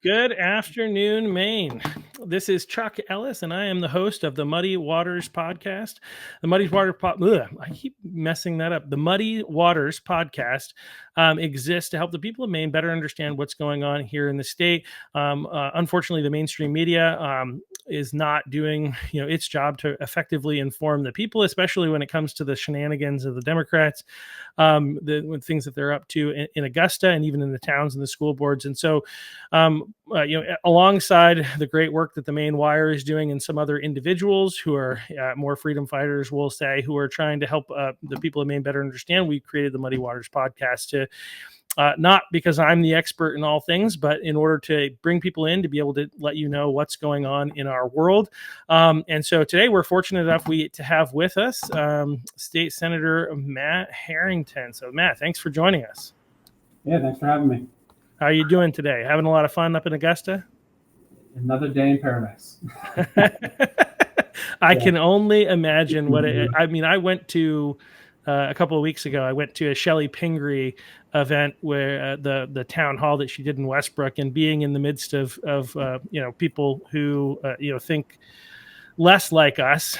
Good afternoon, Maine. This is Chuck Ellis, and I am the host of the Muddy Waters podcast. The Muddy Waters I keep messing that up. The Muddy Waters podcast exists to help the people of Maine better understand what's going on here in the state. Unfortunately, the mainstream media is not doing its job to effectively inform the people, especially when it comes to the shenanigans of the Democrats, the things that they're up to in Augusta and even in the towns and the school boards. And so, alongside the great work that the Maine Wire is doing and some other individuals who are more freedom fighters, will say, who are trying to help the people of Maine better understand, we created the Muddy Waters podcast to not because I'm the expert in all things, but in order to bring people in to be able to let you know what's going on in our world. And so today we're fortunate enough to have with us State Senator Matt Harrington. So Matt, thanks for joining us. Yeah, thanks for having me. How are you doing today? Having a lot of fun up in Augusta? Another day in paradise. I can only imagine I went to a couple of weeks ago. I went to a Shelley Pingree event where the town hall that she did in Westbrook, and being in the midst of people who think less like us,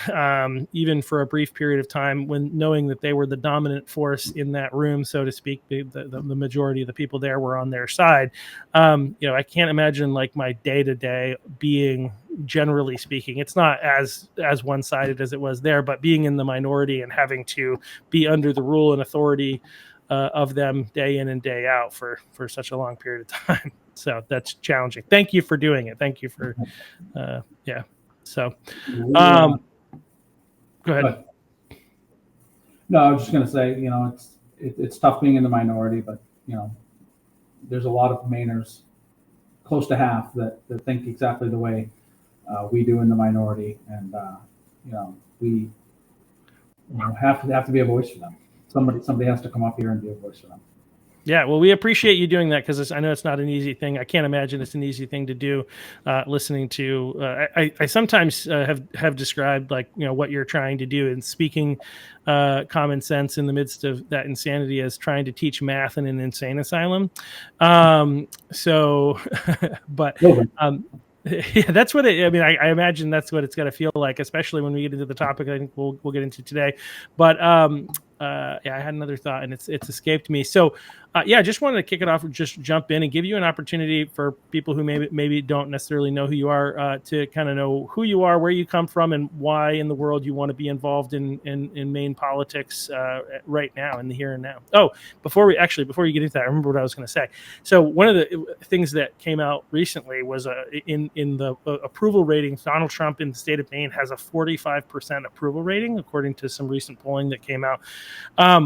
even for a brief period of time, when knowing that they were the dominant force in that room, so to speak, the majority of the people there were on their side. I can't imagine like my day-to-day being, generally speaking, it's not as one-sided as it was there, but being in the minority and having to be under the rule and authority of them day in and day out for such a long period of time. So that's challenging. Thank you for doing it. Thank you for, So, go ahead. No, I was just going to say, it's tough being in the minority, but, there's a lot of Mainers, close to half, that think exactly the way we do in the minority. And, we have to be a voice for them. Somebody has to come up here and be a voice for them. Yeah, well, we appreciate you doing that, because I know it's not an easy thing. I can't imagine it's an easy thing to do. Listening to, I sometimes have described what you're trying to do and speaking common sense in the midst of that insanity as trying to teach math in an insane asylum. Yeah, that's what I imagine that's what it's going to feel like, especially when we get into the topic I think we'll get into today. But I had another thought and it's escaped me. So I just wanted to kick it off and just jump in and give you an opportunity for people who maybe don't necessarily know who you are, to kind of know who you are, where you come from, and why in the world you want to be involved in Maine politics right now, in the here and now. Oh, before you get into that, I remember what I was going to say. So one of the things that came out recently was in the approval ratings, Donald Trump in the state of Maine has a 45% approval rating, according to some recent polling that came out,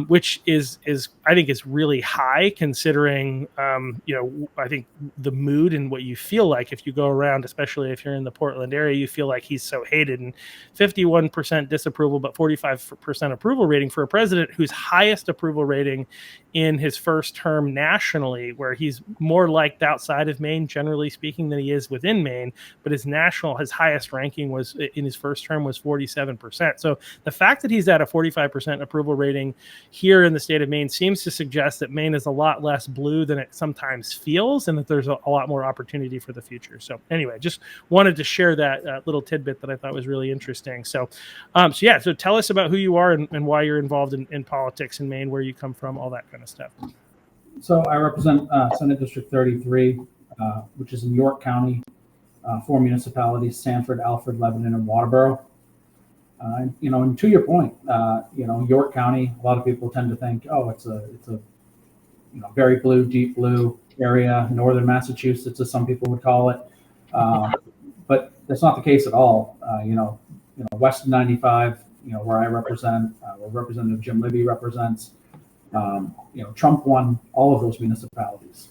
which is I think is really high, considering I think the mood and what you feel like if you go around, especially if you're in the Portland area, you feel like he's so hated. And 51% disapproval, but 45% approval rating for a president whose highest approval rating in his first term nationally, where he's more liked outside of Maine, generally speaking, than he is within Maine. But his highest ranking was in his first term was 47%. So the fact that he's at a 45% approval rating here in the state of Maine seems to suggest that Maine is a lot less blue than it sometimes feels, and that there's a lot more opportunity for the future. So anyway, just wanted to share that little tidbit that I thought was really interesting. So tell us about who you are and why you're involved in politics in Maine, where you come from, all that kind of stuff. So I represent Senate District 33, which is in York County, 4 municipalities: Sanford, Alfred, Lebanon, and Waterboro. And to your point, York County, a lot of people tend to think, it's a very blue, deep blue area, northern Massachusetts, as some people would call it. But that's not the case at all. West of 95, where I represent, where Representative Jim Libby represents, Trump won all of those municipalities,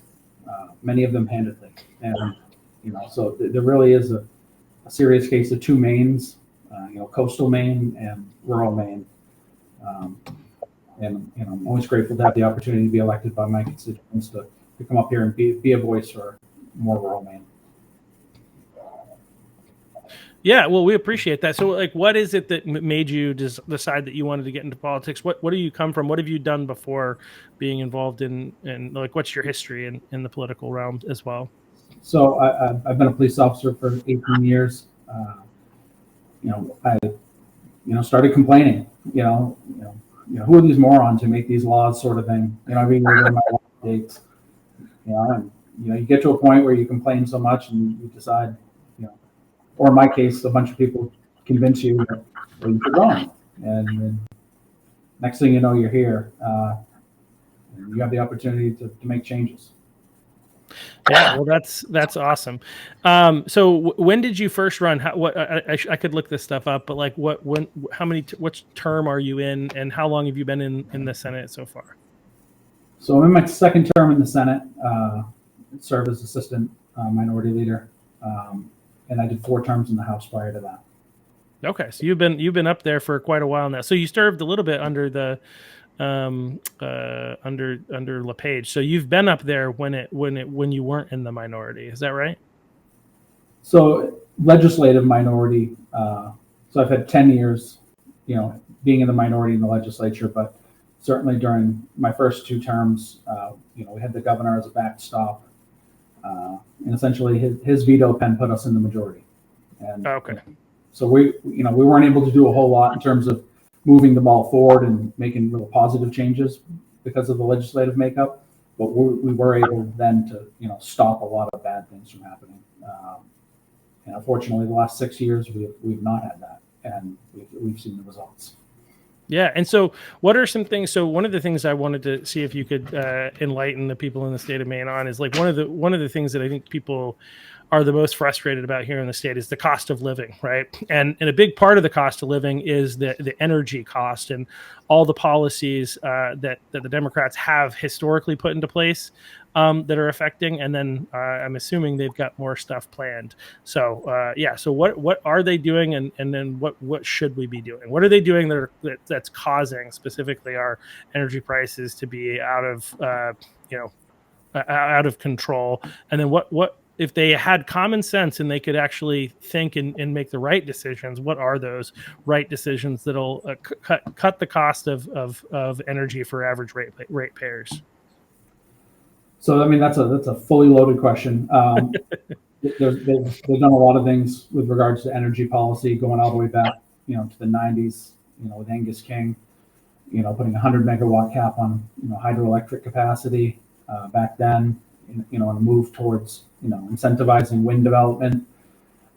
many of them handedly. And, so there really is a serious case of two Maines, coastal Maine and rural Maine. And I'm always grateful to have the opportunity to be elected by my constituents to come up here and be a voice for more rural Maine. Yeah, well, we appreciate that. So, what is it that made you decide that you wanted to get into politics? What do you come from? What have you done before being involved in what's your history in the political realm as well? So I've been a police officer for 18 years. I started complaining. Who are these morons who make these laws, sort of thing. Every year during my law dates. And you get to a point where you complain so much, and you decide, or in my case, a bunch of people convince you that you should run, and next thing you know, you're here. And you have the opportunity to make changes. Yeah, well, that's awesome. So when did you first run? I could look this stuff up, but like what term are you in, and how long have you been in the Senate so far? So I'm in my second term in the Senate. Served as assistant minority leader, and I did 4 terms in the House prior to that. Okay, so you've been up there for quite a while now. So you served a little bit under the under LePage. So you've been up there when you weren't in the minority. Is that right? So legislative minority. So I've had 10 years, being in the minority in the legislature, but certainly during my first 2 terms, we had the governor as a backstop, and essentially his veto pen put us in the majority. And okay. So we weren't able to do a whole lot in terms of moving the ball forward and making real positive changes because of the legislative makeup, but we were able then to stop a lot of bad things from happening. And unfortunately, the last 6 years we've not had that, and we've seen the results. Yeah, and so what are some things? So one of the things I wanted to see if you could enlighten the people in the state of Maine on is like one of the things that I think people are the most frustrated about here in the state is the cost of living, right? And a big part of the cost of living is the energy cost and all the policies that the Democrats have historically put into place that are affecting. And then I'm assuming they've got more stuff planned. So so what are they doing, and then what should we be doing? What are they doing that's causing specifically our energy prices to be out of control? And then what if they had common sense and they could actually think and make the right decisions, what are those right decisions that'll cut the cost of energy for average ratepayers? So, that's a fully loaded question. They've done a lot of things with regards to energy policy, going all the way back, to the 90s, with Angus King, putting 100 megawatt cap on, hydroelectric capacity back then, and a move towards, incentivizing wind development.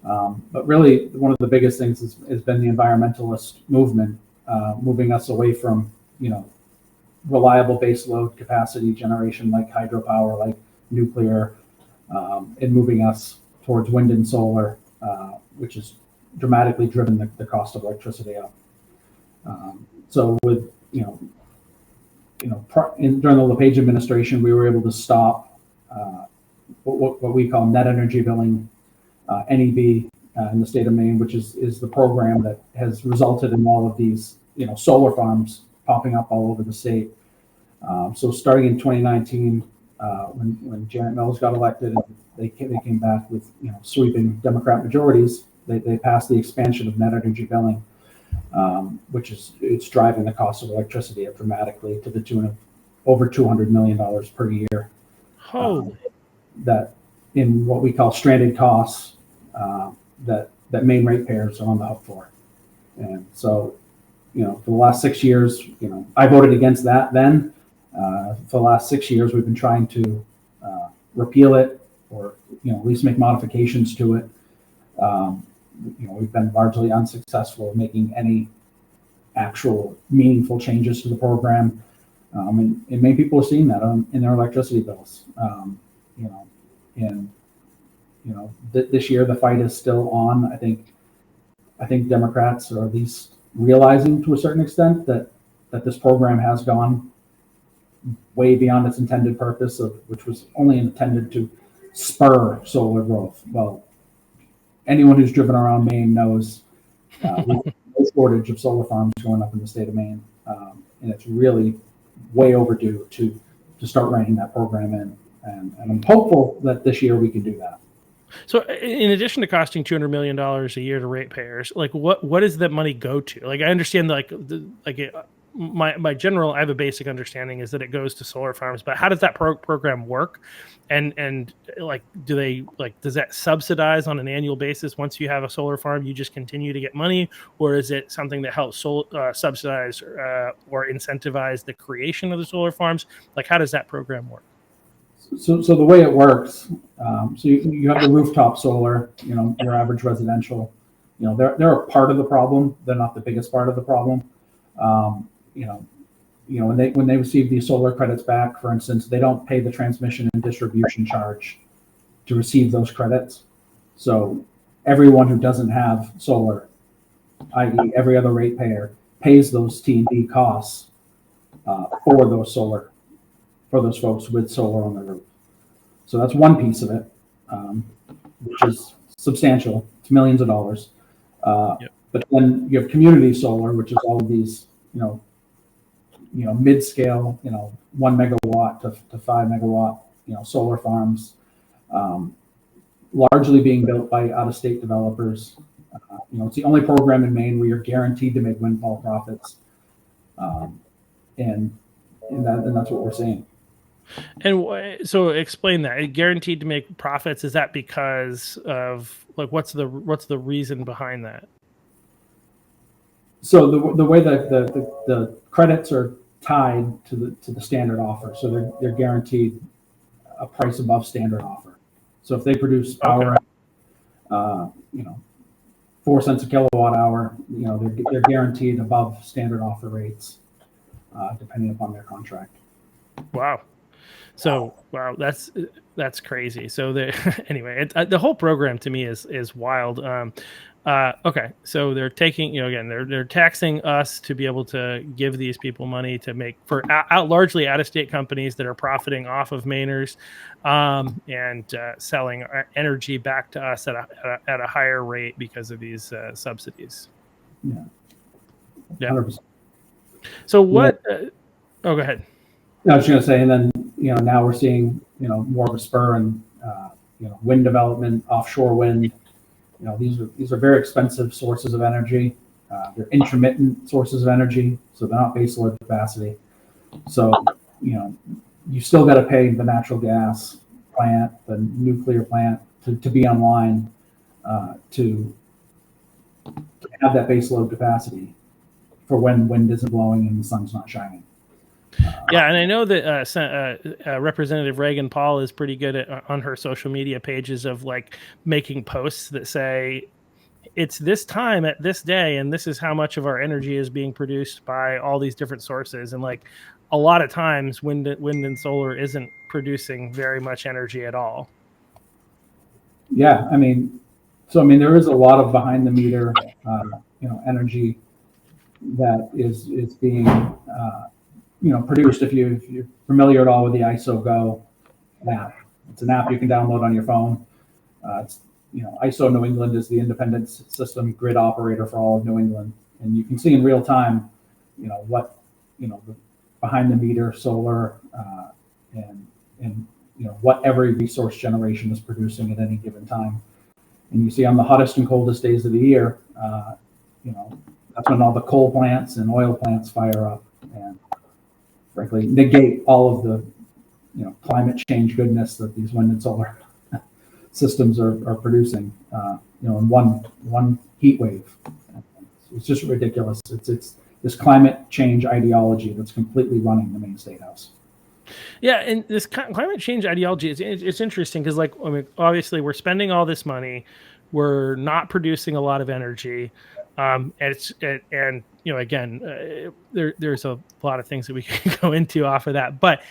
But really, one of the biggest things has been the environmentalist movement, moving us away from, reliable base load capacity generation like hydropower, like nuclear, and moving us towards wind and solar, which has dramatically driven the cost of electricity up. So with, during the LePage administration, we were able to stop what we call net energy billing, NEB, in the state of Maine, which is the program that has resulted in all of these, solar farms popping up all over the state. So starting in 2019, when Janet Mills got elected, and they came back with sweeping Democrat majorities, they passed the expansion of net energy billing, which it's driving the cost of electricity up dramatically to the tune of over $200 million per year. Holy. That in what we call stranded costs, that Maine ratepayers are on the hook for. And so, for the last 6 years, I voted against that then. For the last 6 years, we've been trying to repeal it, or at least make modifications to it. We've been largely unsuccessful in making any actual meaningful changes to the program. And many people are seeing that in their electricity bills. This year the fight is still on. I think Democrats are at least realizing to a certain extent that this program has gone way beyond its intended purpose, which was only intended to spur solar growth. Well, anyone who's driven around Maine knows there's no shortage of solar farms going up in the state of Maine, and it's really way overdue to start writing that program in. And I'm hopeful that this year we can do that. So, in addition to costing $200 million a year to ratepayers, like what does that money go to? Like, I understand, my general, I have a basic understanding is that it goes to solar farms, but how does that program work? And like, does that subsidize on an annual basis? Once you have a solar farm, you just continue to get money, or is it something that helps subsidize or incentivize the creation of the solar farms? Like, how does that program work? So the way it works, so you have the rooftop solar, your average residential, they're a part of the problem. They're not the biggest part of the problem. When they receive these solar credits back, for instance, they don't pay the transmission and distribution charge to receive those credits. So everyone who doesn't have solar, i.e. every other ratepayer, pays those T&D costs for those folks with solar on their roof. So that's one piece of it, which is substantial. It's millions of dollars. Yep. But then you have community solar, which is all of these, mid-scale, 1 megawatt to 5 megawatt, solar farms, largely being built by out-of-state developers. It's the only program in Maine where you're guaranteed to make windfall profits, and that's what we're seeing. And so explain that. Guaranteed to make profits. Is that because of like what's the reason behind that? So the way that the credits are tied to the standard offer, so they're guaranteed a price above standard offer. So if they produce power, okay, 4 cents a kilowatt hour, they're guaranteed above standard offer rates, depending upon their contract. Wow. So wow, that's crazy. So anyway, the whole program to me is wild. Okay, so they're taking, again, they're taxing us to be able to give these people money to make for largely out-of-state companies that are profiting off of Mainers, and selling energy back to us at a higher rate because of these subsidies. Yeah. 100%. So what? Go ahead. I was going to say, and then now we're seeing more of a spur in wind development, offshore wind. These are very expensive sources of energy. They're intermittent sources of energy, so they're not baseload capacity. So you still got to pay the natural gas plant, the nuclear plant to be online to have that baseload capacity for when wind isn't blowing and the sun's not shining. Yeah, and I know that Representative Reagan Paul is pretty good at on her social media pages of like making posts that say it's this time at this day, and this is how much of our energy is being produced by all these different sources. And like a lot of times, wind and solar isn't producing very much energy at all. Yeah, there is a lot of behind the meter, energy that is being produced. If you're familiar at all with the ISO Go app, it's an app you can download on your phone. It's ISO New England is the independent system grid operator for all of New England, and you can see in real time, what the behind the meter solar and what every resource generation is producing at any given time. And you see on the hottest and coldest days of the year, that's when all the coal plants and oil plants fire up and frankly negate all of the climate change goodness that these wind and solar systems are producing in one heat wave. It's just ridiculous. It's this climate change ideology that's completely running the Maine State House. Yeah, and this climate change ideology it's interesting because obviously we're spending all this money, we're not producing a lot of energy, and there's a lot of things that we can go into off of that, but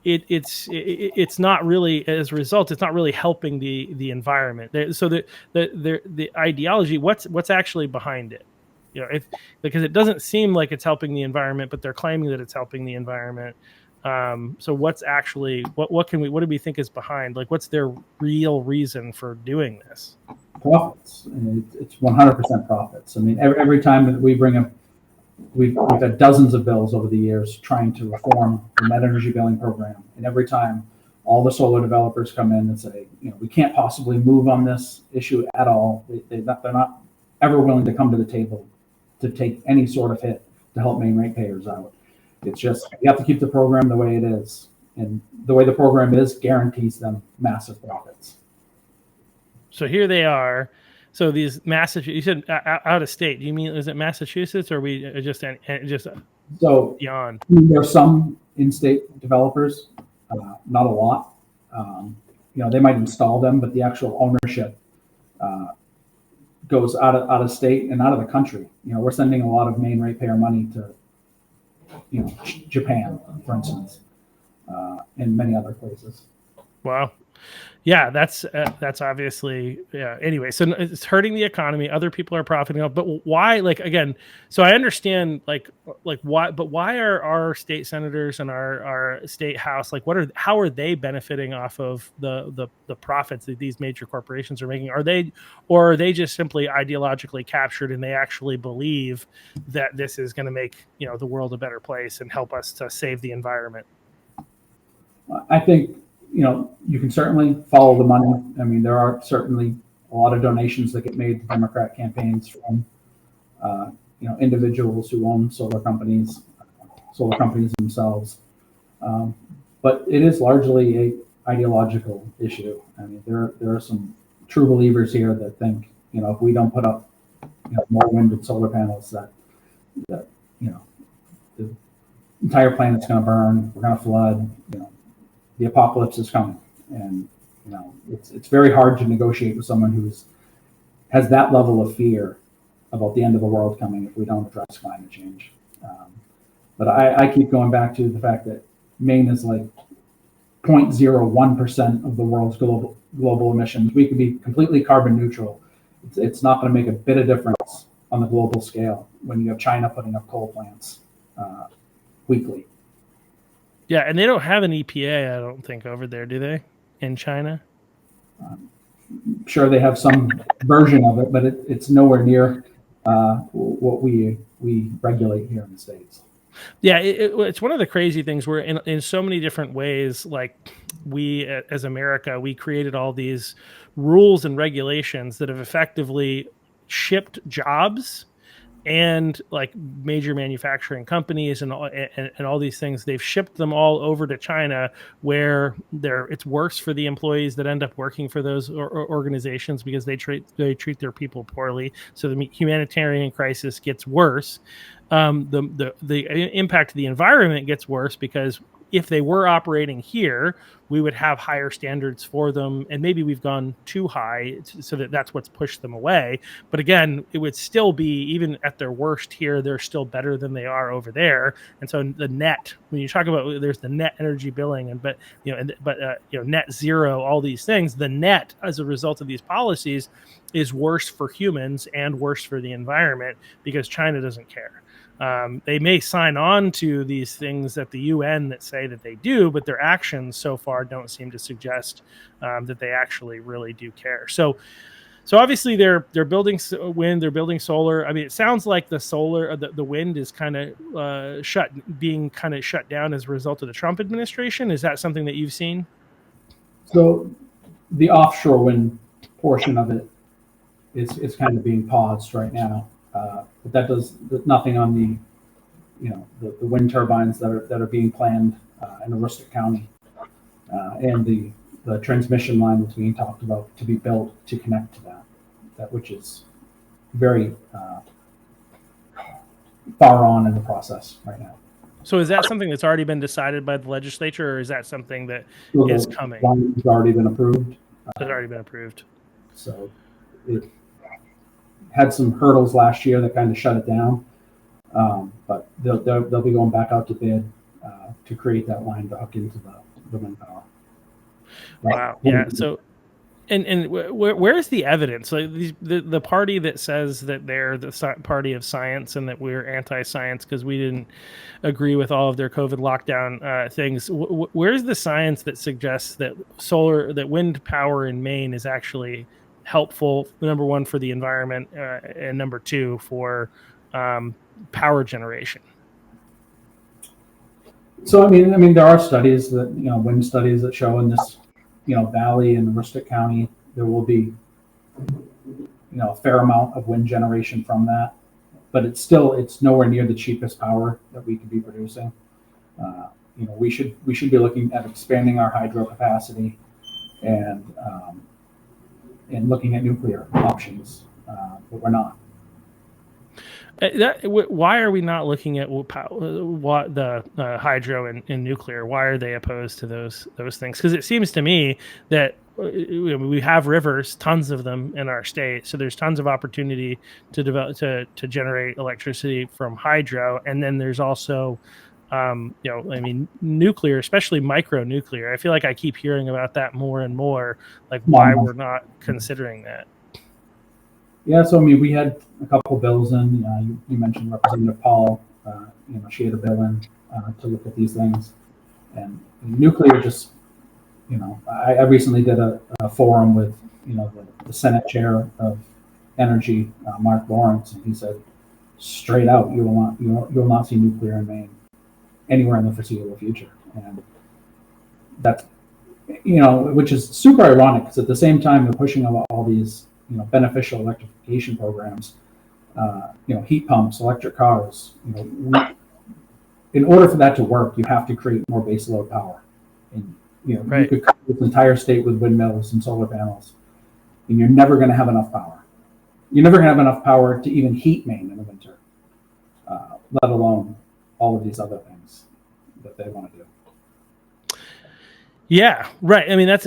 it's not really, as a result, it's not really helping the environment. So the ideology, what's actually behind it, because it doesn't seem like it's helping the environment, but they're claiming that it's helping the environment. So what's actually what do we think is behind? Like, what's their real reason for doing this? Profits. It's 100% profits. Every time that we bring up, we've had dozens of bills over the years trying to reform the net energy billing program, and every time all the solar developers come in and say, we can't possibly move on this issue at all. They're not ever willing to come to the table to take any sort of hit to help Maine ratepayers out. It's just, you have to keep the program the way it is. And the way the program is guarantees them massive profits. So here they are. So these Massachusetts, you said out of state. Do you mean, is it Massachusetts, or are we just so beyond? There are some in-state developers, not a lot. They might install them, but the actual ownership goes out of state and out of the country. We're sending a lot of Maine ratepayer money to, Japan, for instance, and many other places. Wow. Yeah, that's obviously, yeah. Anyway, so it's hurting the economy. Other people are profiting off, but why? Like, again, so I understand like why, but why are our state senators and our state house, like, how are they benefiting off of the profits that these major corporations are making? Or are they just simply ideologically captured and they actually believe that this is going to make the world a better place and help us to save the environment? I think you can certainly follow the money. I mean, there are certainly a lot of donations that get made to Democrat campaigns from, individuals who own solar companies themselves. But it is largely a ideological issue. I mean, there are some true believers here that think, if we don't put up, more wind and solar panels, that the entire planet's going to burn. We're going to flood. The apocalypse is coming, and it's very hard to negotiate with someone who has that level of fear about the end of the world coming if we don't address climate change. But I keep going back to the fact that Maine is like 0.01% of the world's global emissions. We could be completely carbon neutral. It's not going to make a bit of difference on the global scale when you have China putting up coal plants weekly. Yeah, and they don't have an EPA, I don't think, over there, do they? In China? Sure, they have some version of it, but it's nowhere near what we regulate here in the States. Yeah, it's one of the crazy things where in so many different ways, like we as America, we created all these rules and regulations that have effectively shipped jobs and like major manufacturing companies and all these things. They've shipped them all over to China, where it's worse for the employees that end up working for those organizations because they treat their people poorly. So the humanitarian crisis gets worse. The impact to the environment gets worse because if they were operating here, we would have higher standards for them, and maybe we've gone too high, so that's what's pushed them away. But again, it would still be, even at their worst here, they're still better than they are over there. And so the net, when you talk about, there's the net energy billing, but net zero, all these things, the net as a result of these policies is worse for humans and worse for the environment because China doesn't care. They may sign on to these things at the UN that say that they do, but their actions so far don't seem to suggest that they actually really do care. So obviously they're building wind, they're building solar. I mean, it sounds like the wind is kind of being shut down as a result of the Trump administration. Is that something that you've seen? So the offshore wind portion of it is kind of being paused right now. But that does nothing on the wind turbines that are being planned in Aroostook County, and the transmission line that's being talked about to be built to connect to that which is very far on in the process right now. So is that something that's already been decided by the legislature, or is that something that is coming? It's already been approved. It's already been approved. So it had some hurdles last year that kind of shut it down, but they'll be going back out to bid to create that line to hook into the wind power. Wow. Yeah. So, and where's the evidence? Like the party that says that they're the party of science and that we're anti-science because we didn't agree with all of their COVID lockdown things. Where's the science that suggests that wind power in Maine is actually helpful, number one, for the environment, and number two, for power generation? So I mean, there are studies that wind studies that show in this valley in Aroostook County there will be a fair amount of wind generation from that. but it's nowhere near the cheapest power that we could be producing. We should be looking at expanding our hydro capacity and looking at nuclear options, but we're not. Why are we not looking at what the hydro and nuclear? Why are they opposed to those things? Because it seems to me that we have rivers, tons of them in our state, so there's tons of opportunity to develop to generate electricity from hydro, and then there's also nuclear, especially micro nuclear. I feel like I keep hearing about that more and more, like why we're not considering that. Yeah, so we had a couple of bills in. You mentioned Representative Paul. She had a bill in to look at these things, and nuclear just. I recently did a forum with the Senate Chair of Energy, Mark Lawrence, and he said straight out, you will not see nuclear in Maine anywhere in the foreseeable future, and that's which is super ironic because at the same time they're pushing all these beneficial electrification programs, heat pumps, electric cars. In order for that to work, you have to create more baseload power. And right. You could cover this entire state with windmills and solar panels, and you're never going to have enough power. You're never going to have enough power to even heat Maine in the winter, let alone all of these other things that they want to do. Yeah, right. I mean, that's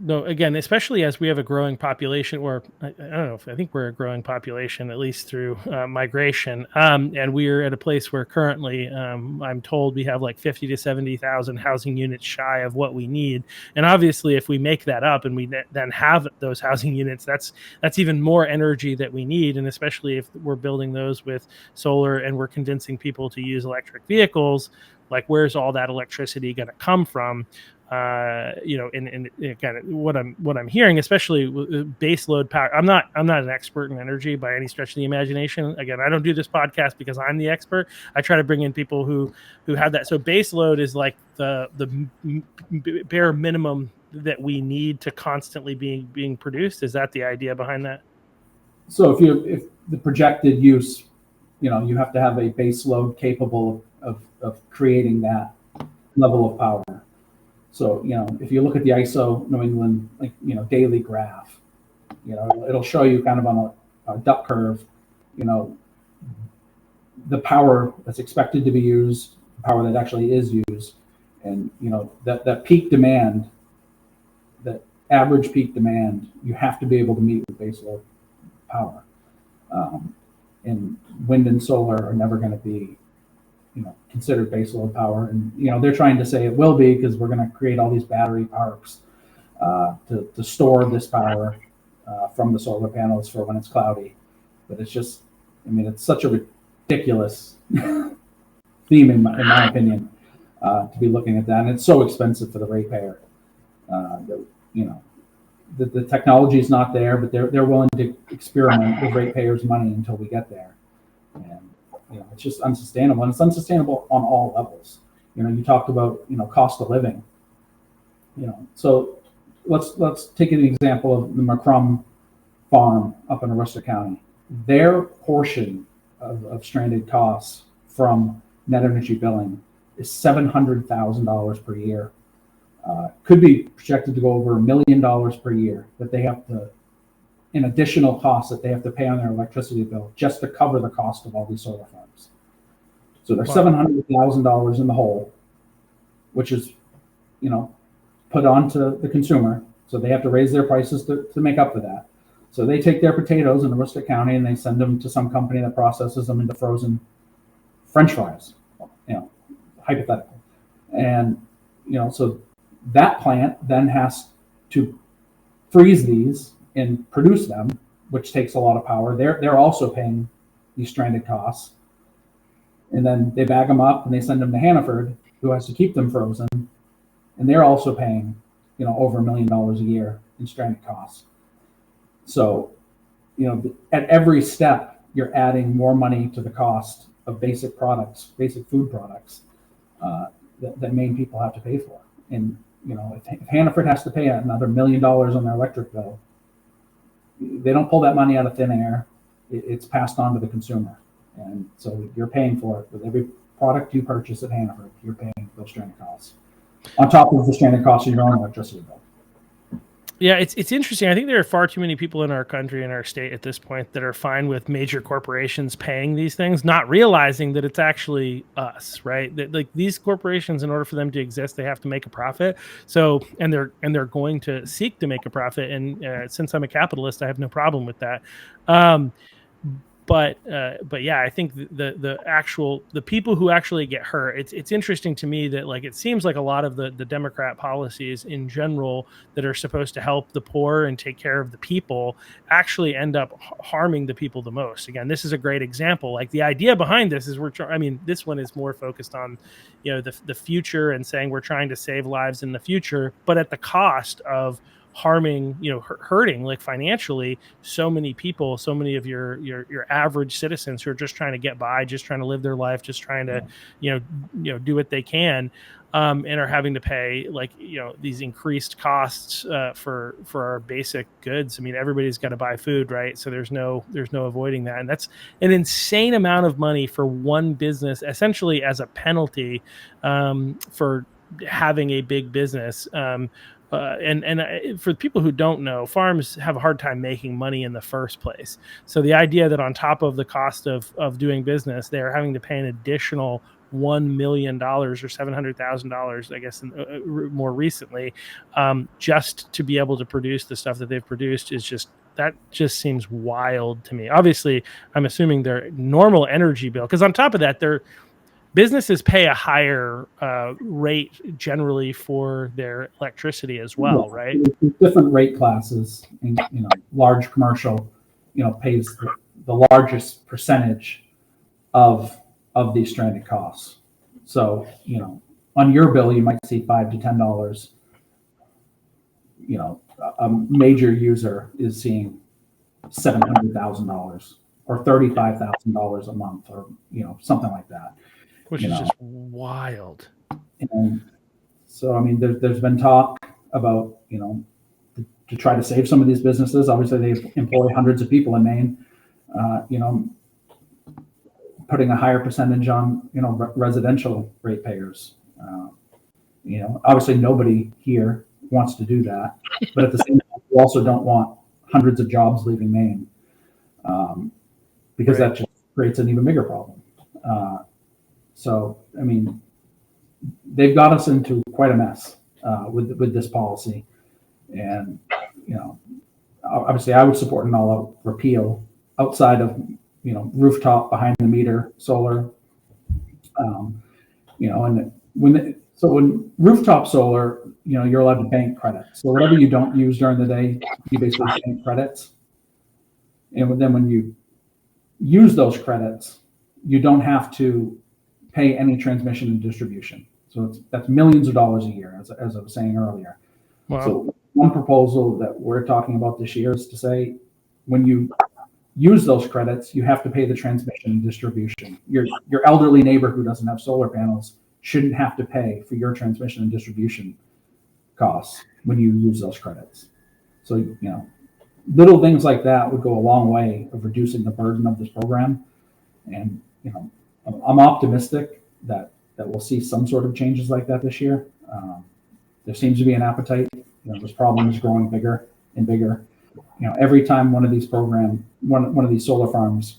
no. Again, especially as we have a growing population, or I don't know. I think we're a growing population, at least through migration, and we're at a place where currently, I'm told we have like 50 to 70,000 housing units shy of what we need. And obviously, if we make that up and we then have those housing units, that's even more energy that we need. And especially if we're building those with solar and we're convincing people to use electric vehicles, like where's all that electricity going to come from? And again, what I'm hearing, especially with base load power, I'm not an expert in energy by any stretch of the imagination. Again, I don't do this podcast because I'm the expert. I try to bring in people who have that. So base load is like the bare minimum that we need to constantly being produced. Is that the idea behind that? So if the projected use, you have to have a base load capable of creating that level of power. So, if you look at the ISO New England, daily graph, it'll show you kind of on a duck curve, the power that's expected to be used, the power that actually is used, and, that peak demand, that average peak demand, you have to be able to meet with baseload power. And wind and solar are never going to be considered baseload power, and they're trying to say it will be because we're going to create all these battery parks to store this power from the solar panels for when it's cloudy. But it's just, it's such a ridiculous theme in my opinion to be looking at that, and it's so expensive for the ratepayer. The technology is not there, but they're willing to experiment with ratepayers' money until we get there, and it's just unsustainable, and it's unsustainable on all levels. You talked about cost of living. So let's take an example of the McCrum farm up in Aroostook County. Their portion of stranded costs from net energy billing is $700,000 per year. Could be projected to go over $1 million per year that they have to, in additional costs that they have to pay on their electricity bill just to cover the cost of all these solar farms. So they're $700,000 in the hole, which is, put onto the consumer. So they have to raise their prices to make up for that. So they take their potatoes in Aroostook County and they send them to some company that processes them into frozen French fries, hypothetical. And, so that plant then has to freeze these and produce them, which takes a lot of power. They're also paying these stranded costs. And then they bag them up and they send them to Hannaford, who has to keep them frozen. And they're also paying, over $1 million a year in stranded costs. So, at every step, you're adding more money to the cost of basic products, basic food products that Maine people have to pay for. And, if Hannaford has to pay another $1 million on their electric bill, they don't pull that money out of thin air. It's passed on to the consumer. And so you're paying for it with every product you purchase at Hannaford. You're paying those stranded costs on top of the stranded costs of your own electricity bill. Yeah, it's interesting. I think there are far too many people in our country, in our state at this point, that are fine with major corporations paying these things, not realizing that it's actually us, right? That, like, these corporations, in order for them to exist, they have to make a profit. So, and they're going to seek to make a profit. And since I'm a capitalist, I have no problem with that. Um, but yeah, I think the people who actually get hurt, it's interesting to me that, like, it seems like a lot of the Democrat policies in general that are supposed to help the poor and take care of the people actually end up harming the people the most. Again, this is a great example. Like, the idea behind this is this one is more focused on, the future and saying we're trying to save lives in the future, but at the cost of harming, hurting, like, financially, so many people, so many of your average citizens who are just trying to get by, just trying to live their life, just trying to do what they can, and are having to pay, like, these increased costs for our basic goods. I mean, everybody's got to buy food, right? So there's no avoiding that, and that's an insane amount of money for one business, essentially as a penalty for having a big business. And for people who don't know, farms have a hard time making money in the first place. So the idea that on top of the cost of doing business, they're having to pay an additional $1 million or $700,000, I guess, more recently, just to be able to produce the stuff that they've produced, that just seems wild to me. Obviously, I'm assuming their normal energy bill, because on top of that, businesses pay a higher rate generally for their electricity as well, right? Different rate classes, and large commercial, pays the largest percentage of these stranded costs. So, on your bill, you might see $5 to $10. A major user is seeing $700,000 or $35,000 a month, or something like that. Which is just wild. And so, I mean, there's been talk about, to try to save some of these businesses. Obviously, they employ hundreds of people in Maine, putting a higher percentage on, residential ratepayers. Obviously nobody here wants to do that, but at the same time, we also don't want hundreds of jobs leaving Maine, because that just creates an even bigger problem. So, I mean, they've got us into quite a mess with this policy, and obviously, I would support an all-out repeal outside of rooftop behind the meter solar. And when rooftop solar, you're allowed to bank credits. So whatever you don't use during the day, you basically bank credits, and then when you use those credits, you don't have to pay any transmission and distribution. So that's millions of dollars a year, as I was saying earlier. Wow. So one proposal that we're talking about this year is to say, when you use those credits, you have to pay the transmission and distribution. Your elderly neighbor who doesn't have solar panels shouldn't have to pay for your transmission and distribution costs when you use those credits. So, little things like that would go a long way of reducing the burden of this program. And, I'm optimistic that we'll see some sort of changes like that this year. There seems to be an appetite. This problem is growing bigger and bigger. Every time one of these one of these solar farms,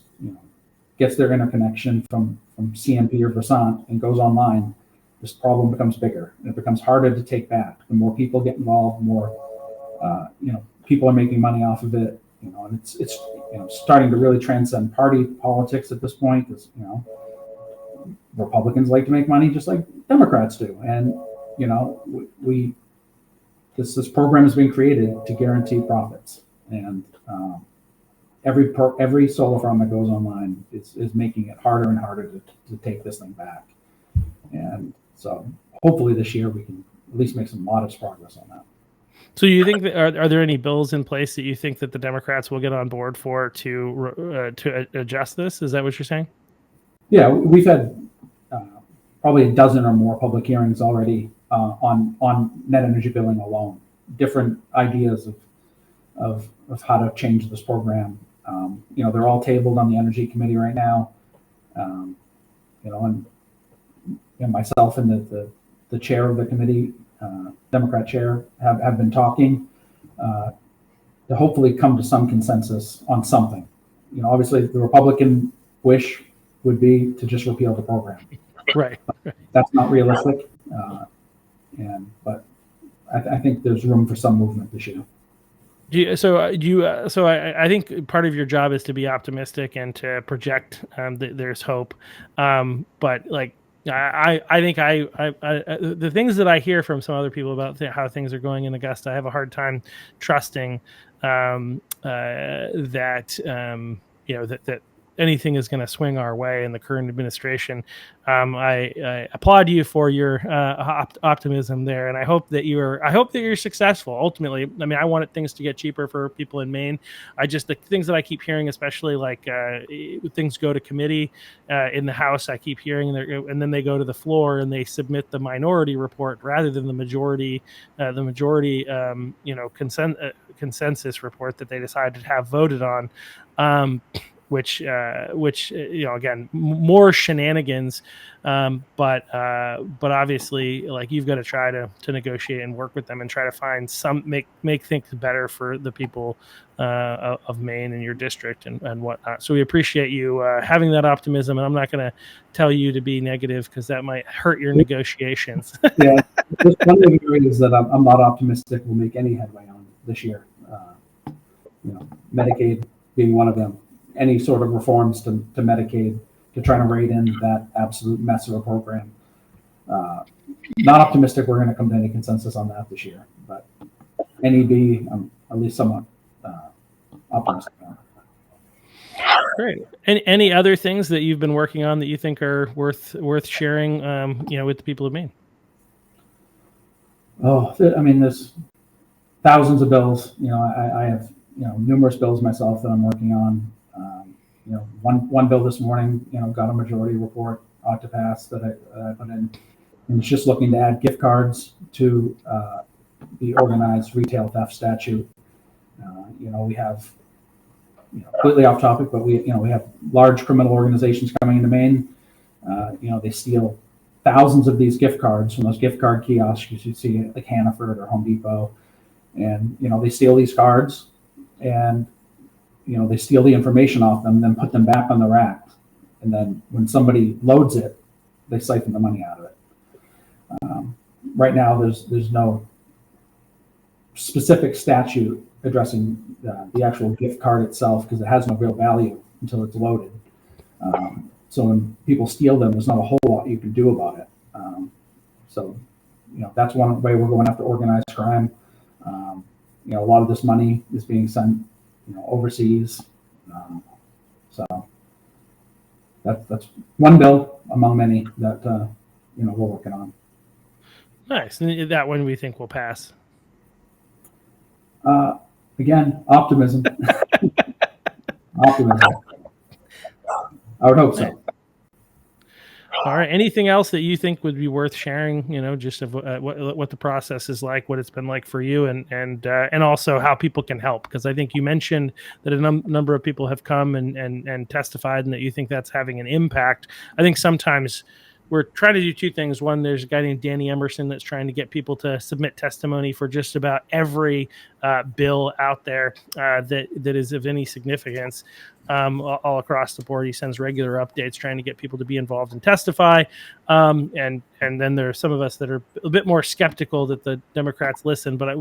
gets their interconnection from CMP or Versant and goes online, this problem becomes bigger, and it becomes harder to take back. The more people get involved, the more people are making money off of it. And it's starting to really transcend party politics at this point. Because Republicans like to make money just like Democrats do, and this program has been created to guarantee profits, and every solar farm that goes online is making it harder and harder to take this thing back. And so hopefully this year we can at least make some modest progress on that. So you think that are there any bills in place that you think that the Democrats will get on board for to adjust this? Is that what you're saying? Yeah, we've had probably a dozen or more public hearings already on net energy billing alone. Different ideas of how to change this program. They're all tabled on the Energy Committee right now. And myself and the chair of the committee, Democrat chair, have been talking to hopefully come to some consensus on something. Obviously the Republican wish would be to just repeal the program. Right. That's not realistic. But I think there's room for some movement this year. I think part of your job is to be optimistic and to project that there's hope. But like, I think the things that I hear from some other people about how things are going in Augusta, I have a hard time trusting that anything is going to swing our way in the current administration. I applaud you for your optimism there, and I hope that you're successful. Ultimately, I mean, I wanted things to get cheaper for people in Maine. The things that I keep hearing, especially like things go to committee in the House, I keep hearing, and then they go to the floor and they submit the minority report rather than the majority consensus report that they decided to have voted on. Which again, more shenanigans, but obviously, like, you've got to try to negotiate and work with them and try to make things better for the people of Maine and your district and whatnot. So we appreciate you having that optimism, and I'm not going to tell you to be negative because that might hurt your negotiations. Yeah, there's plenty of areas that I'm not optimistic will make any headway on this year. Medicaid being one of them. Any sort of reforms to Medicaid to try to rate in that absolute mess of a program. Not optimistic we're going to come to any consensus on that this year, but NEB, I'm at least somewhat optimistic on. Great. Any other things that you've been working on that you think are worth sharing, with the people of Maine? Oh, I mean, there's thousands of bills. I have numerous bills myself that I'm working on. One bill this morning, got a majority report ought to pass that I put in, and it's just looking to add gift cards to the organized retail theft statute. We have, completely off topic, but we have large criminal organizations coming into Maine. They steal thousands of these gift cards from those gift card kiosks you see at like Hannaford or Home Depot, and they steal these cards and they steal the information off them, then put them back on the rack. And then when somebody loads it, they siphon the money out of it. Right now, there's no specific statute addressing the actual gift card itself because it has no real value until it's loaded. So when people steal them, there's not a whole lot you can do about it. That's one way we're going after organized crime. A lot of this money is being sent overseas. So that's one bill among many that we're working on. Nice. And that one we think will pass. Again, optimism. Optimism. I would hope so. All right. Anything else that you think would be worth sharing? Just of what the process is like, what it's been like for you, and also how people can help. Because I think you mentioned that a number of people have come and testified, and that you think that's having an impact. I think sometimes we're trying to do two things. One, there's a guy named Danny Emerson that's trying to get people to submit testimony for just about every bill out there that is of any significance. All across the board, he sends regular updates trying to get people to be involved and testify. And then there are some of us that are a bit more skeptical that the Democrats listen. But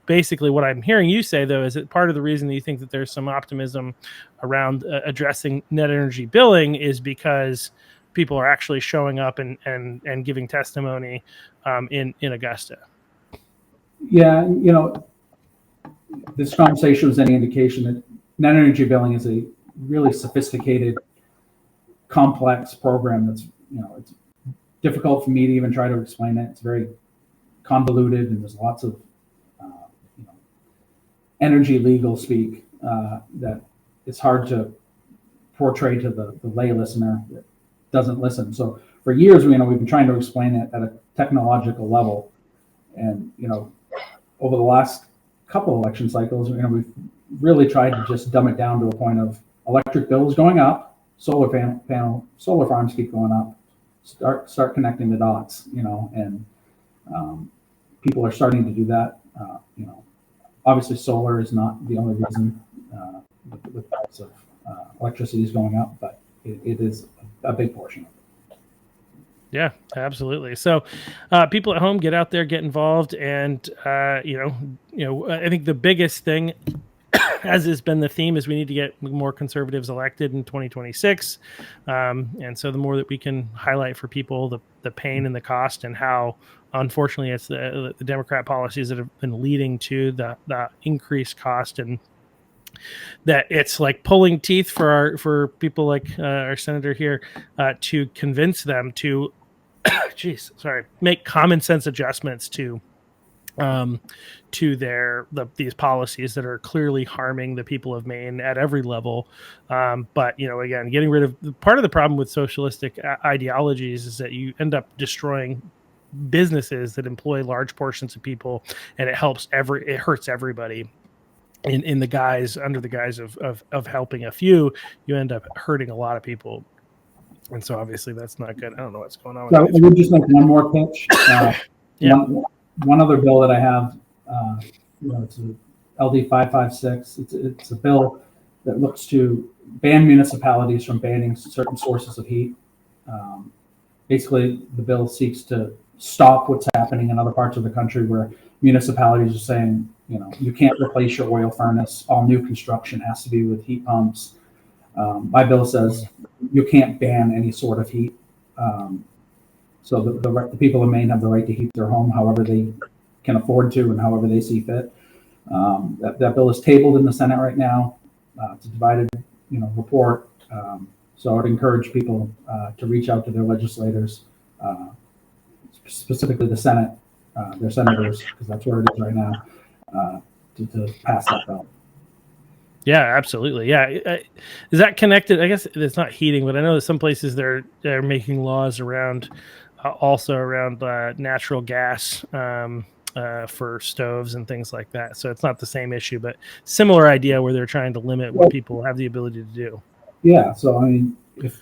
basically, what I'm hearing you say, though, is that part of the reason that you think that there's some optimism around addressing net energy billing is because people are actually showing up and giving testimony in Augusta. Yeah, this conversation was any indication that net energy billing is a really sophisticated, complex program that's, it's difficult for me to even try to explain it. It's very convoluted, and there's lots of energy legal speak that it's hard to portray to the lay listener that doesn't listen. So for years, we've been trying to explain it at a technological level, and over the last couple election cycles, we've really tried to just dumb it down to a point of electric bills going up, solar farms keep going up. Start connecting the dots, and people are starting to do that. Obviously solar is not the only reason the price of electricity is going up, but it is a big portion of it. Yeah, absolutely. So, people at home, get out there, get involved, and I think the biggest thing, as has been the theme, is we need to get more conservatives elected in 2026. And so, the more that we can highlight for people the pain and the cost, and how, unfortunately, it's the Democrat policies that have been leading to the increased cost, and that it's like pulling teeth for people like our senator here, to convince them to make common sense adjustments to these policies that are clearly harming the people of Maine at every level. But again, getting rid of part of the problem with socialistic ideologies is that you end up destroying businesses that employ large portions of people, and it hurts everybody. In the guise under the guise of helping a few, you end up hurting a lot of people. And so obviously that's not good. I don't know what's going on. So I would just make one more pitch. Yeah. One other bill that I have, it's a LD 556. It's a bill that looks to ban municipalities from banning certain sources of heat. Basically, the bill seeks to stop what's happening in other parts of the country where municipalities are saying, you can't replace your oil furnace. All new construction has to be with heat pumps. My bill says you can't ban any sort of heat. So the people of Maine have the right to heat their home however they can afford to and however they see fit. That bill is tabled in the Senate right now. It's a divided, report. So I would encourage people to reach out to their legislators, specifically the Senate, their senators, because that's where it is right now, to pass that bill. Yeah, absolutely. Yeah, is that connected? I guess it's not heating, but I know that some places they're making laws around natural gas for stoves and things like that. So it's not the same issue, but similar idea where they're trying to limit what people have the ability to do. Yeah. So I mean, if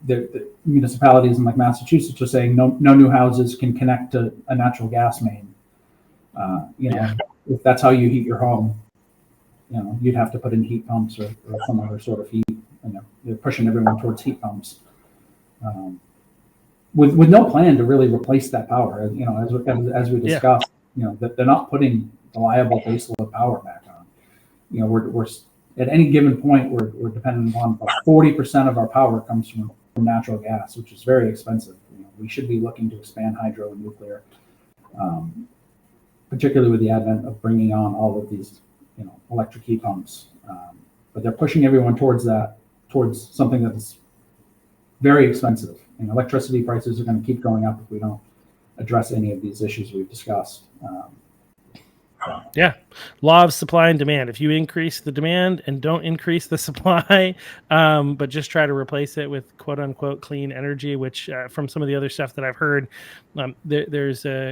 the municipalities in like Massachusetts are saying no new houses can connect to a natural gas main. If that's how you heat your home, you'd have to put in heat pumps or some other sort of heat. They're pushing everyone towards heat pumps, with no plan to really replace that power. As we discussed, that they're not putting reliable baseload power back on. We're at any given point we're dependent on about 40% of our power comes from natural gas, which is very expensive. We should be looking to expand hydro and nuclear, particularly with the advent of bringing on all of these electric heat pumps, but they're pushing everyone towards something that is very expensive. And electricity prices are going to keep going up if we don't address any of these issues we've discussed. Yeah, law of supply and demand. If you increase the demand and don't increase the supply, but just try to replace it with "quote unquote" clean energy, which from some of the other stuff that I've heard, there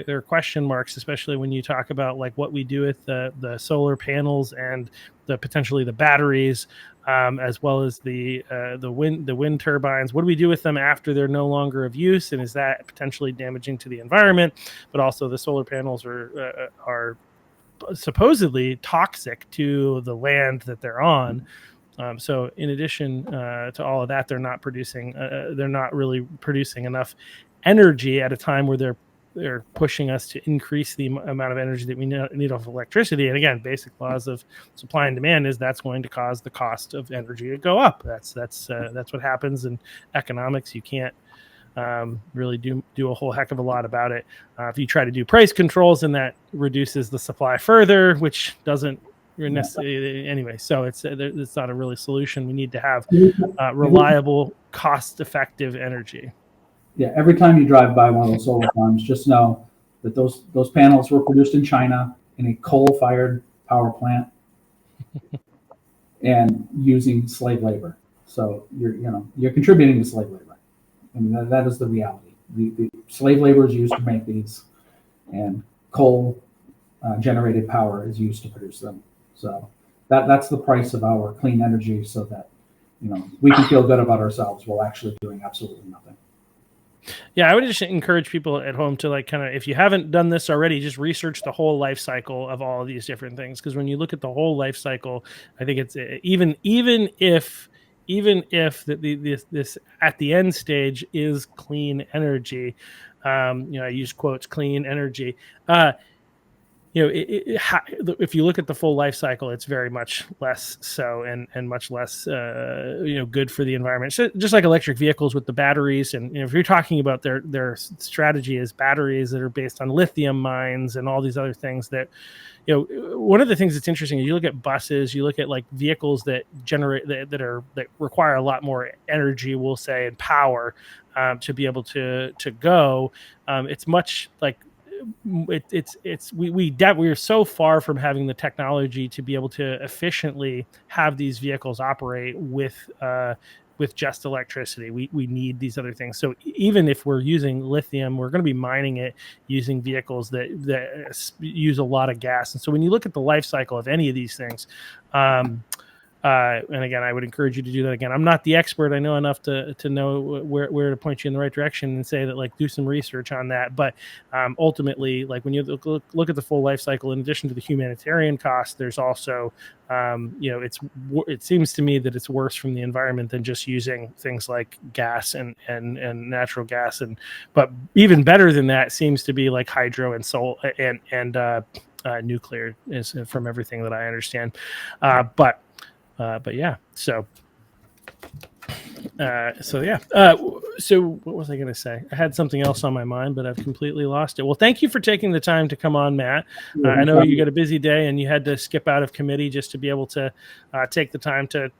are question marks, especially when you talk about like what we do with the solar panels and potentially the batteries, as well as the wind turbines. What do we do with them after they're no longer of use, and is that potentially damaging to the environment? But also, the solar panels are supposedly toxic to the land that they're on. So in addition to all of that, they're not really producing enough energy at a time where they're pushing us to increase the amount of energy that we need off electricity. And again, basic laws of supply and demand is that's going to cause the cost of energy to go up. That's what happens in economics. You can't really do a whole heck of a lot about it. If you try to do price controls, then that reduces the supply further, which doesn't necessarily anyway. So it's not a really solution. We need to have reliable, cost-effective energy. Yeah, every time you drive by one of those solar farms, just know that those panels were produced in China in a coal-fired power plant and using slave labor. So you're contributing to slave labor. I mean, that is the reality. The slave labor is used to make these, and coal generated power is used to produce them. So that's the price of our clean energy, so that we can feel good about ourselves while actually doing absolutely nothing. Yeah, I would just encourage people at home to if you haven't done this already, just research the whole life cycle of all of these different things. Because when you look at the whole life cycle, I think it's even if this at the end stage is clean energy. I use quotes, clean energy. If you look at the full life cycle, it's very much less so and much less, good for the environment. So just like electric vehicles with the batteries, and if you're talking about their strategy is batteries that are based on lithium mines and all these other things that, one of the things that's interesting is you look at buses, you look at like vehicles that generate that require a lot more energy, we'll say, and power to be able to go. It's much like we're so far from having the technology to be able to efficiently have these vehicles operate with just electricity. We need these other things. So even if we're using lithium, we're going to be mining it using vehicles that use a lot of gas. And so when you look at the life cycle of any of these things, and again, I would encourage you to do that. Again, I'm not the expert. I know enough to know where to point you in the right direction and say that, do some research on that. But ultimately, when you look at the full life cycle, in addition to the humanitarian cost, there's also, it seems to me that it's worse from the environment than just using things like gas and natural gas. But even better than that seems to be like hydro and solar and nuclear, is from everything that I understand. But yeah, so yeah. So what was I going to say? I had something else on my mind, but I've completely lost it. Well, thank you for taking the time to come on, Matt. I know you got a busy day and you had to skip out of committee just to be able to take the time to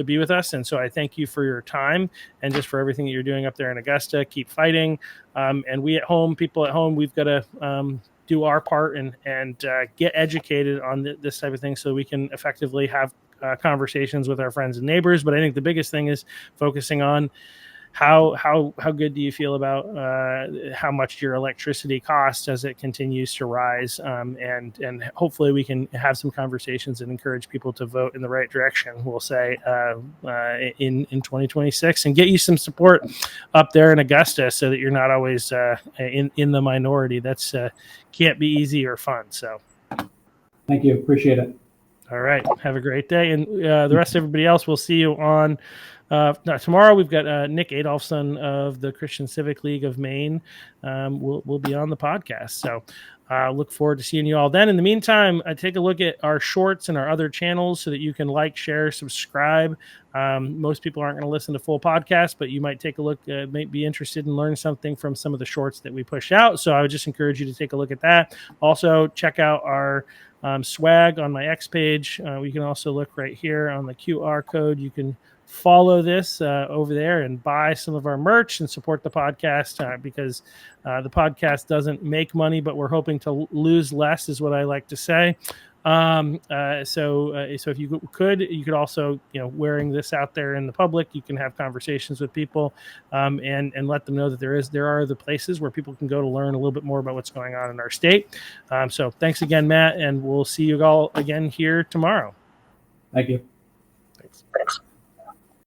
be with us. And so I thank you for your time and just for everything that you're doing up there in Augusta. Keep fighting. And we at home, people at home, we've got to do our part and get educated on this type of thing so we can effectively have conversations with our friends and neighbors. But I think the biggest thing is focusing on how good do you feel about how much your electricity costs as it continues to rise, and hopefully we can have some conversations and encourage people to vote in the right direction, we'll say, in 2026, and get you some support up there in Augusta so that you're not always in the minority. That's can't be easy or fun. So thank you, appreciate it. All right. Have a great day. And the rest of everybody else, we'll see you on tomorrow. We've got Nick Adolphson of the Christian Civic League of Maine. We'll be on the podcast. So look forward to seeing you all then. In the meantime, take a look at our shorts and our other channels so that you can share, subscribe. Most people aren't going to listen to full podcasts, but you might take a look, might be interested in learning something from some of the shorts that we push out. So I would just encourage you to take a look at that. Also, check out our swag on my X page. You can also look right here on the QR code. You can follow this over there and buy some of our merch and support the podcast because the podcast doesn't make money, but we're hoping to lose less, is what I like to say. So if you could also, wearing this out there in the public, you can have conversations with people and let them know that there are other places where people can go to learn a little bit more about what's going on in our state. So thanks again, Matt, and we'll see you all again here tomorrow. Thank you. Thanks.